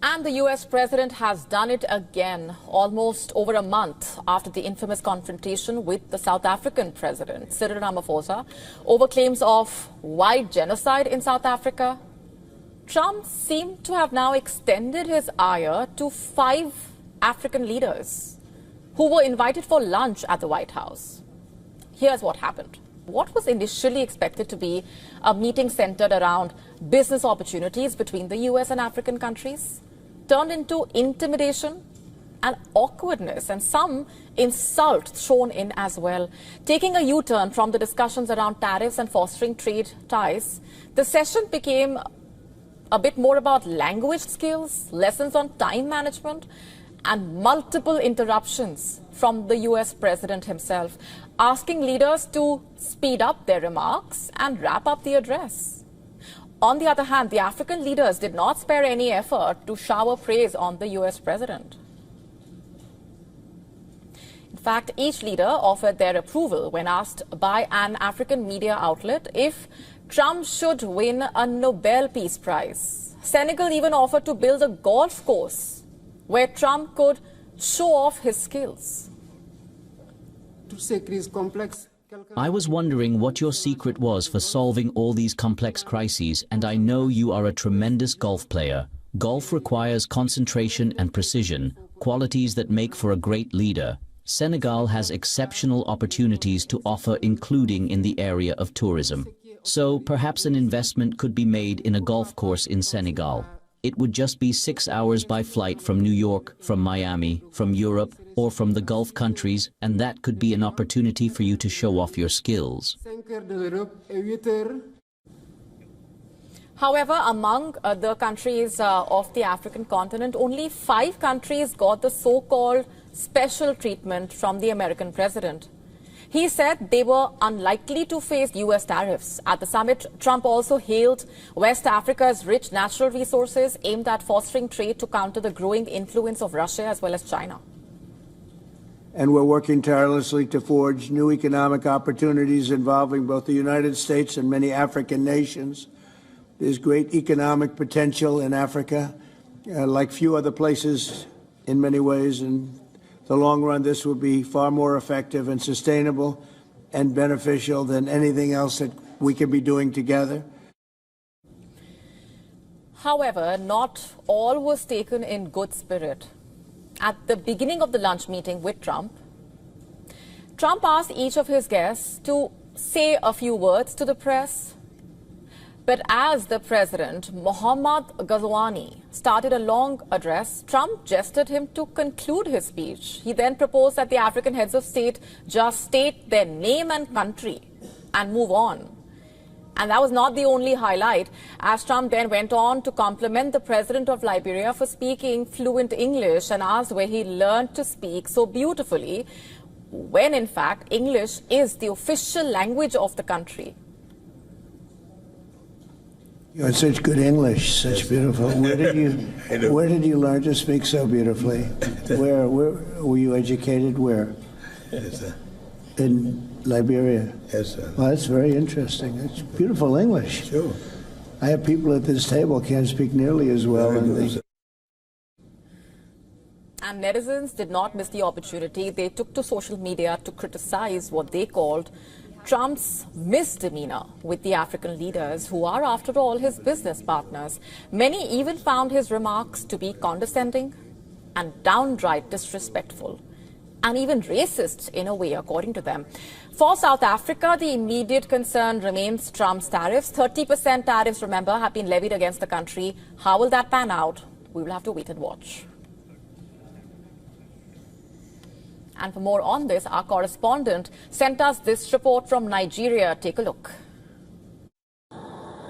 And the US president has done it again, almost over a month after the infamous confrontation with the South African president, Cyril Ramaphosa, over claims of white genocide in South Africa. Trump seemed to have now extended his ire to 5 African leaders who were invited for lunch at the White House. Here's what happened. What was initially expected to be a meeting centered around business opportunities between the US and African countries turned into intimidation and awkwardness, and some insult thrown in as well. Taking a U-turn from the discussions around tariffs and fostering trade ties, the session became a bit more about language skills, lessons on time management, and multiple interruptions from the US president himself, asking leaders to speed up their remarks and wrap up the address. On the other hand, the African leaders did not spare any effort to shower praise on the US president. In fact, each leader offered their approval when asked by an African media outlet if Trump should win a Nobel Peace Prize. Senegal even offered to build a golf course where Trump could show off his skills. I was wondering what your secret was for solving all these complex crises, and I know you are a tremendous golf player. Golf requires concentration and precision, qualities that make for a great leader. Senegal has exceptional opportunities to offer, including in the area of tourism. So perhaps an investment could be made in a golf course in Senegal. It would just be 6 hours by flight from New York, from Miami, from Europe, or from the Gulf countries, and that could be an opportunity for you to show off your skills. However, among the countries of the African continent, only 5 countries got the so-called special treatment from the American president. He said they were unlikely to face US tariffs. At the summit, Trump also hailed West Africa's rich natural resources aimed at fostering trade to counter the growing influence of Russia as well as China. And we're working tirelessly to forge new economic opportunities involving both the United States and many African nations. There's great economic potential in Africa, like few other places in many ways. In the long run, this will be far more effective and sustainable and beneficial than anything else that we can be doing together. However, not all was taken in good spirit. At the beginning of the lunch meeting with Trump asked each of his guests to say a few words to the press. But as the president, Mohammad Ghazouani, started a long address, Trump gestured him to conclude his speech. He then proposed that the African heads of state just state their name and country and move on. And that was not the only highlight, as Trump then went on to compliment the president of Liberia for speaking fluent English and asked where he learned to speak so beautifully, when in fact English is the official language of the country. You had such good English, such beautiful. Where did you learn to speak so beautifully? Where were you educated? Where? Yes, sir. In Liberia? Yes, sir. Well, that's very interesting. It's beautiful English. Sure. I have people at this table can't speak nearly as well. And netizens did not miss the opportunity. They took to social media to criticize what they called Trump's misdemeanor with the African leaders, who are, after all, his business partners. Many even found his remarks to be condescending and downright disrespectful, and even racist in a way, according to them. For South Africa, the immediate concern remains Trump's tariffs. 30% tariffs, remember, have been levied against the country. How will that pan out? We will have to wait and watch. And for more on this, our correspondent sent us this report from Nigeria. Take a look.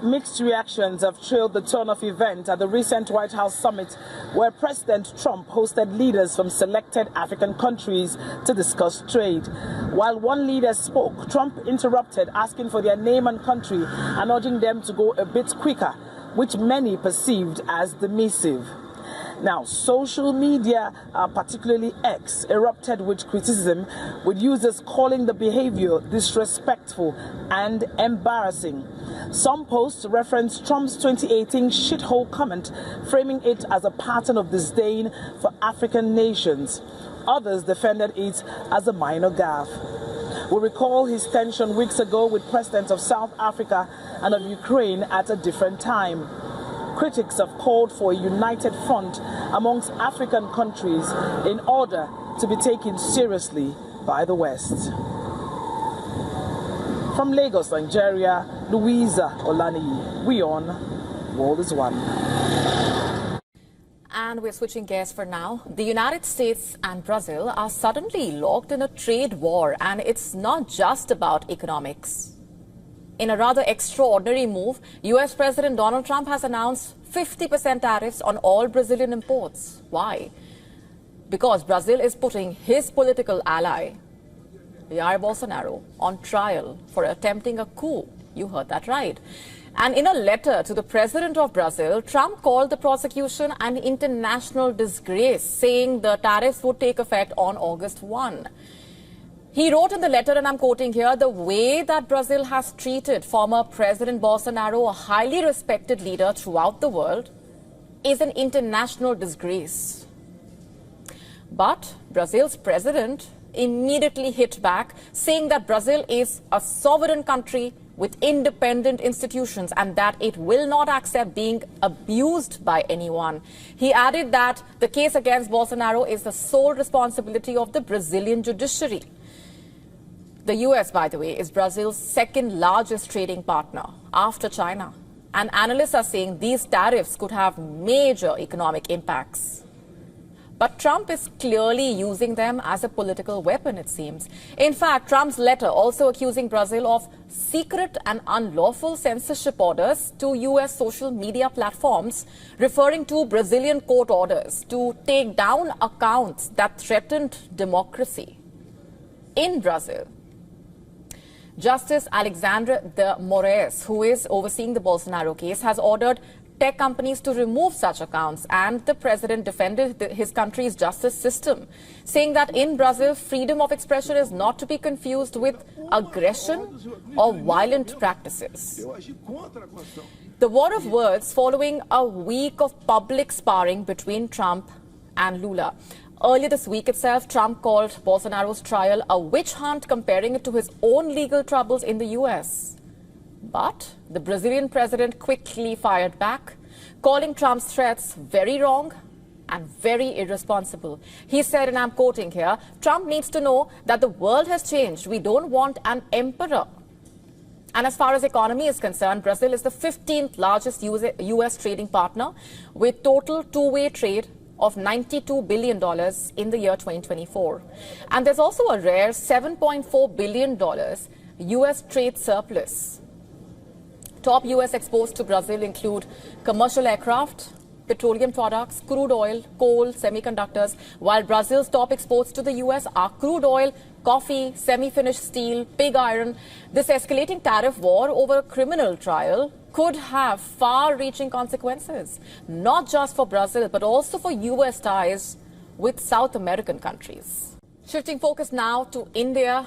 Mixed reactions have trailed the turn of events at the recent White House summit, where President Trump hosted leaders from selected African countries to discuss trade. While one leader spoke, Trump interrupted, asking for their name and country and urging them to go a bit quicker, which many perceived as dismissive. Now, social media, particularly X, erupted with criticism, with users calling the behavior disrespectful and embarrassing. Some posts referenced Trump's 2018 shithole comment, framing it as a pattern of disdain for African nations. Others defended it as a minor gaffe. We recall his tension weeks ago with presidents of South Africa and of Ukraine at a different time. Critics have called for a united front amongst African countries in order to be taken seriously by the West. From Lagos, Nigeria, Louisa Olaniyi, WION, World is One. And we're switching gears for now. The United States and Brazil are suddenly locked in a trade war, and it's not just about economics. In a rather extraordinary move, US President Donald Trump has announced 50% tariffs on all Brazilian imports. Why? Because Brazil is putting his political ally, Jair Bolsonaro, on trial for attempting a coup. You heard that right. And in a letter to the president of Brazil, Trump called the prosecution an international disgrace, saying the tariffs would take effect on August 1. He wrote in the letter, and I'm quoting here, the way that Brazil has treated former President Bolsonaro, a highly respected leader throughout the world, is an international disgrace. But Brazil's president immediately hit back, saying that Brazil is a sovereign country with independent institutions and that it will not accept being abused by anyone. He added that the case against Bolsonaro is the sole responsibility of the Brazilian judiciary. The US, by the way, is Brazil's second largest trading partner after China. And analysts are saying these tariffs could have major economic impacts. But Trump is clearly using them as a political weapon, it seems. In fact, Trump's letter also accusing Brazil of secret and unlawful censorship orders to US social media platforms, referring to Brazilian court orders to take down accounts that threatened democracy in Brazil. Justice Alexandre de Moraes, who is overseeing the Bolsonaro case, has ordered tech companies to remove such accounts, and the president defended his country's justice system, saying that in Brazil, freedom of expression is not to be confused with aggression or violent practices. The war of words following a week of public sparring between Trump and Lula. Earlier this week itself, Trump called Bolsonaro's trial a witch hunt, comparing it to his own legal troubles in the US. But the Brazilian president quickly fired back, calling Trump's threats very wrong and very irresponsible. He said, and I'm quoting here, Trump needs to know that the world has changed. We don't want an emperor. And as far as economy is concerned, Brazil is the 15th largest US trading partner, with total two-way trade of $92 billion in the year 2024. And there's also a rare $7.4 billion US trade surplus. Top US exports to Brazil include commercial aircraft, petroleum products, crude oil, coal, semiconductors, while Brazil's top exports to the US are crude oil, coffee, semi-finished steel, pig iron. This escalating tariff war over a criminal trial could have far-reaching consequences, not just for Brazil, but also for US ties with South American countries. Shifting focus now to India.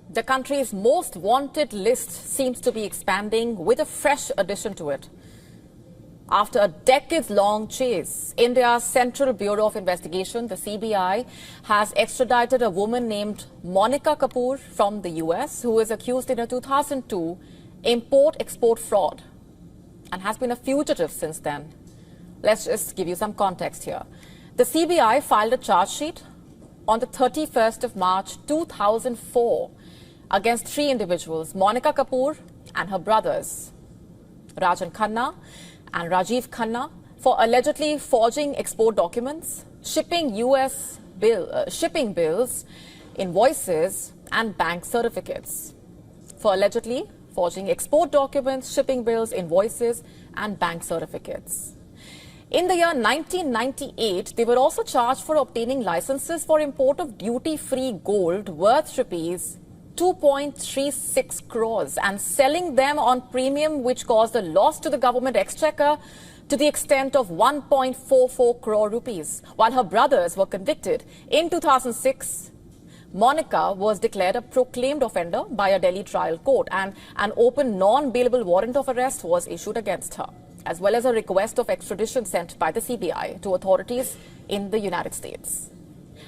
The country's most wanted list seems to be expanding with a fresh addition to it. After a decades-long chase, India's Central Bureau of Investigation, the CBI, has extradited a woman named Monica Kapoor from the US, who is accused in a 2002 import-export fraud and has been a fugitive since then. Let's just give you some context here. The CBI filed a charge sheet on the 31st of March 2004 against three individuals, Monica Kapoor and her brothers, Rajan Khanna and Rajiv Khanna, for allegedly forging export documents, shipping shipping bills, invoices and bank certificates. For allegedly forging export documents, shipping bills, invoices and bank certificates. In the year 1998, they were also charged for obtaining licenses for import of duty-free gold worth rupees 2.36 crores and selling them on premium, which caused a loss to the government exchequer to the extent of 1.44 crore rupees. While her brothers were convicted in 2006, Monica was declared a proclaimed offender by a Delhi trial court, and an open non-bailable warrant of arrest was issued against her, as well as a request of extradition sent by the CBI to authorities in the United States.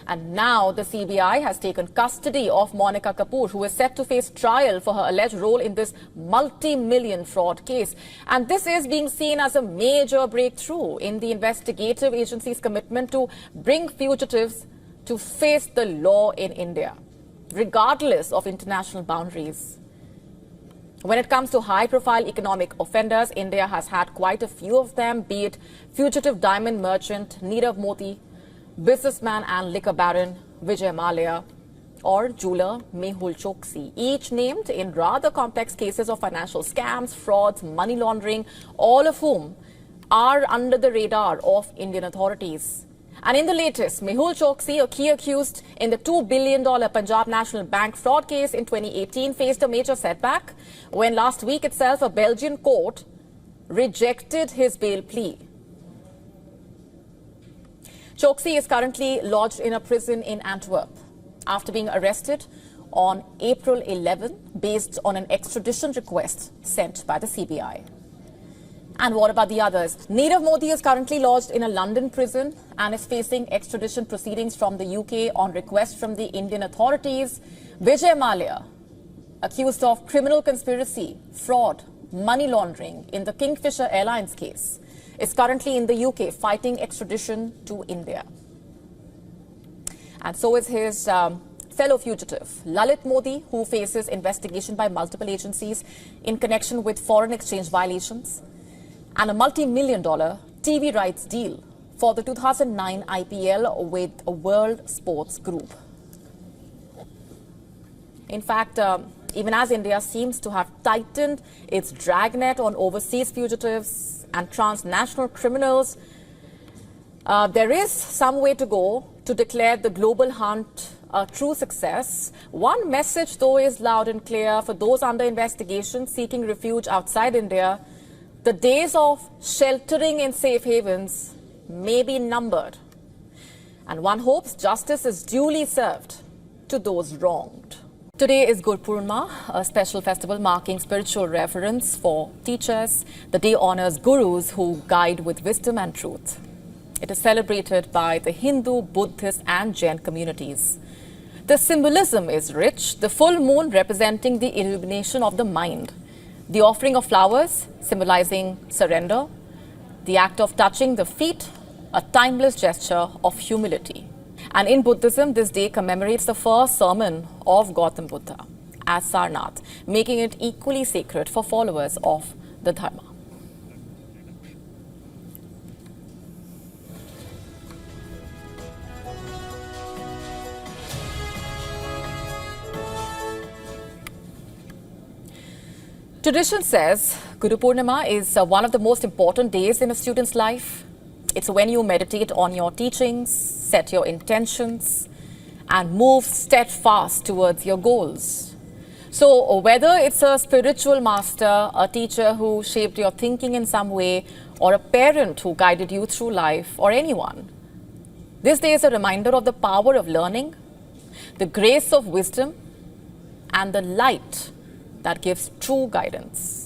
And now the CBI has taken custody of Monica Kapoor, who is set to face trial for her alleged role in this multi-million fraud case. And this is being seen as a major breakthrough in the investigative agency's commitment to bring fugitives to face the law in India, regardless of international boundaries. When it comes to high-profile economic offenders, India has had quite a few of them, be it fugitive diamond merchant Nirav Modi, businessman and liquor baron Vijay Mallya, or jeweler Mehul Choksi, each named in rather complex cases of financial scams, frauds, money laundering, all of whom are under the radar of Indian authorities. And in the latest, Mehul Choksi, a key accused in the $2 billion Punjab National Bank fraud case in 2018, faced a major setback when last week itself a Belgian court rejected his bail plea. Choksi is currently lodged in a prison in Antwerp after being arrested on April 11 based on an extradition request sent by the CBI. And what about the others? Nirav Modi is currently lodged in a London prison and is facing extradition proceedings from the UK on request from the Indian authorities. Vijay Mallya, accused of criminal conspiracy, fraud, money laundering in the Kingfisher Airlines case, is currently in the UK fighting extradition to India. And so is his fellow fugitive, Lalit Modi, who faces investigation by multiple agencies in connection with foreign exchange violations and a multi-million-dollar TV rights deal for the 2009 IPL with a World Sports Group. In fact, even as India seems to have tightened its dragnet on overseas fugitives and transnational criminals, there is some way to go to declare the global hunt a true success. One message, though, is loud and clear for those under investigation seeking refuge outside India. The days of sheltering in safe havens may be numbered, and one hopes justice is duly served to those wronged. Today is Purnima, a special festival marking spiritual reverence for teachers. The day honors gurus who guide with wisdom and truth. It is celebrated by the Hindu, Buddhist and Jain communities. The symbolism is rich, the full moon representing the illumination of the mind, the offering of flowers symbolizing surrender, the act of touching the feet, a timeless gesture of humility. And in Buddhism, this day commemorates the first sermon of Gautam Buddha as Sarnath, making it equally sacred for followers of the Dharma. Tradition says Guru Purnima is one of the most important days in a student's life. It's when you meditate on your teachings, set your intentions, and move steadfast towards your goals. So whether it's a spiritual master, a teacher who shaped your thinking in some way, or a parent who guided you through life, or anyone, this day is a reminder of the power of learning, the grace of wisdom, and the light that gives true guidance.